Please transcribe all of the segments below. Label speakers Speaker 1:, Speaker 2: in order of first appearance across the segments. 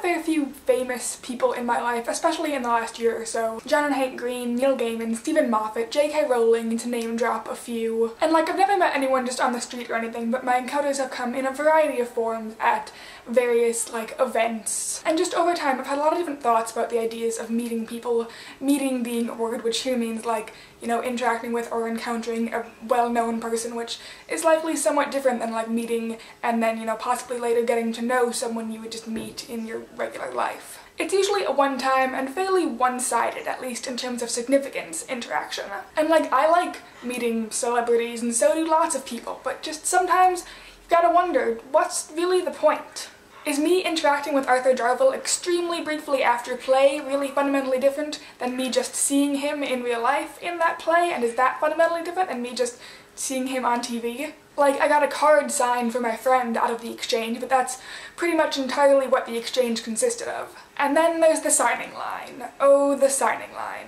Speaker 1: a fair few famous people in my life, especially in the last year or so. John and Hank Green, Neil Gaiman, Stephen Moffat, J.K. Rowling, to name drop a few. And like, I've never met anyone just on the street or anything, but my encounters have come in a variety of forms at various like events. And just over time I've had a lot of different thoughts about the ideas of meeting people, meeting being a word which here means like, you know, interacting with or encountering a well-known person, which is likely somewhat different than like meeting and then, you know, possibly later getting to know someone you would just meet in your regular life. It's usually a one-time and fairly one-sided, at least in terms of significance, interaction. And like, I like meeting celebrities and so do lots of people, but just sometimes you gotta wonder, what's really the point? Is me interacting with Arthur Darvill extremely briefly after play really fundamentally different than me just seeing him in real life in that play, and is that fundamentally different than me just seeing him on TV? Like, I got a card signed for my friend out of the exchange, but that's pretty much entirely what the exchange consisted of. And then there's the signing line. Oh, the signing line.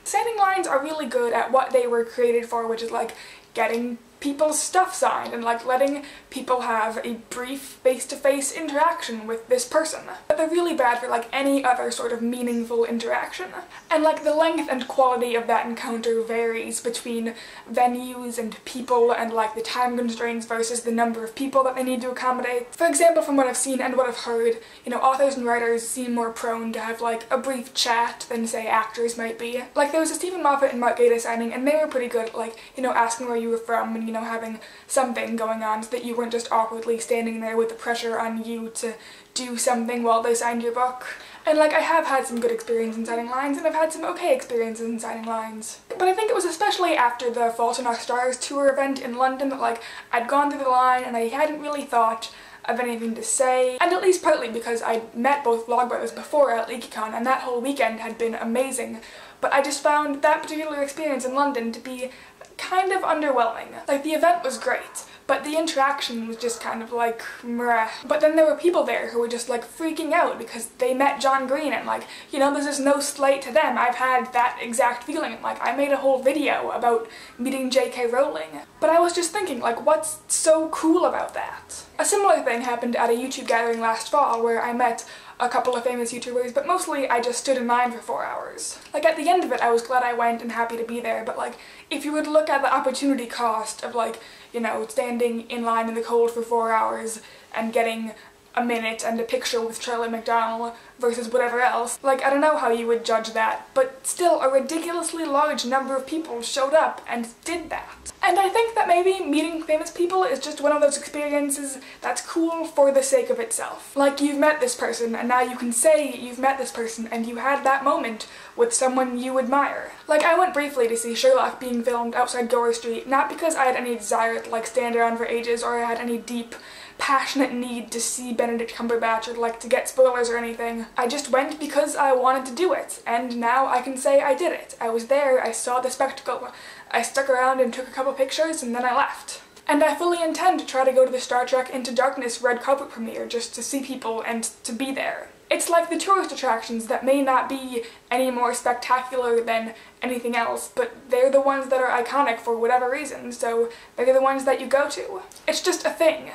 Speaker 1: Signing lines are really good at what they were created for, which is like getting people's stuff signed and like letting people have a brief face-to-face interaction with this person. But they're really bad for like any other sort of meaningful interaction. And like the length and quality of that encounter varies between venues and people and like the time constraints versus the number of people that they need to accommodate. For example, from what I've seen and what I've heard, you know, authors and writers seem more prone to have like a brief chat than say actors might be. Like there was a Stephen Moffat and Mark Gatiss signing and they were pretty good at like, you know, asking where you were from and, you know, having something going on so that you weren't just awkwardly standing there with the pressure on you to do something while they signed your book. And like, I have had some good experience in signing lines and I've had some okay experiences in signing lines. But I think it was especially after the Fault in Our Stars tour event in London that like, I'd gone through the line and I hadn't really thought of anything to say, and at least partly because I'd met both Vlogbrothers before at LeakyCon and that whole weekend had been amazing, but I just found that particular experience in London to be kind of underwhelming. Like, the event was great, but the interaction was just kind of like, meh. But then there were people there who were just like freaking out because they met John Green and like, you know, this is no slight to them. I've had that exact feeling. Like, I made a whole video about meeting J.K. Rowling. But I was just thinking, like, what's so cool about that? A similar thing happened at a YouTube gathering last fall where I met a couple of famous YouTubers, but mostly I just stood in line for 4 hours. Like, at the end of it I was glad I went and happy to be there, but like, if you would look at the opportunity cost of like, you know, standing in line in the cold for 4 hours and getting a minute and a picture with Charlie McDonnell versus whatever else, like, I don't know how you would judge that, but still a ridiculously large number of people showed up and did that. And I think that maybe meeting famous people is just one of those experiences that's cool for the sake of itself. Like, you've met this person and now you can say you've met this person and you had that moment with someone you admire. Like, I went briefly to see Sherlock being filmed outside Gower Street, not because I had any desire to like stand around for ages or I had any deep passionate need to see Benedict Cumberbatch or like to get spoilers or anything. I just went because I wanted to do it, and now I can say I did it. I was there, I saw the spectacle, I stuck around and took a couple pictures, and then I left. And I fully intend to try to go to the Star Trek Into Darkness red carpet premiere just to see people and to be there. It's like the tourist attractions that may not be any more spectacular than anything else, but they're the ones that are iconic for whatever reason, so they're the ones that you go to. It's just a thing.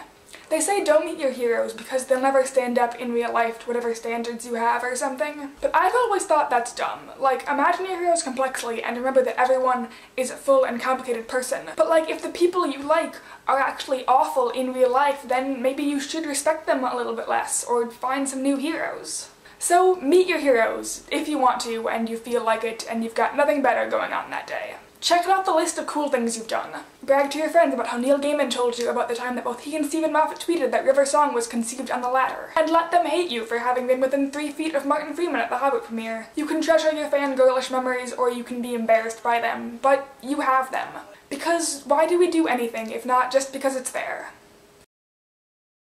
Speaker 1: They say don't meet your heroes because they'll never stand up in real life to whatever standards you have or something, but I've always thought that's dumb. Like, imagine your heroes complexly and remember that everyone is a full and complicated person. But like, if the people you like are actually awful in real life, then maybe you should respect them a little bit less or find some new heroes. So meet your heroes if you want to and you feel like it and you've got nothing better going on that day. Check out the list of cool things you've done. Brag to your friends about how Neil Gaiman told you about the time that both he and Stephen Moffat tweeted that River Song was conceived on the ladder. And let them hate you for having been within 3 feet of Martin Freeman at the Hobbit premiere. You can treasure your fangirlish memories or you can be embarrassed by them, but you have them. Because why do we do anything if not just because it's there?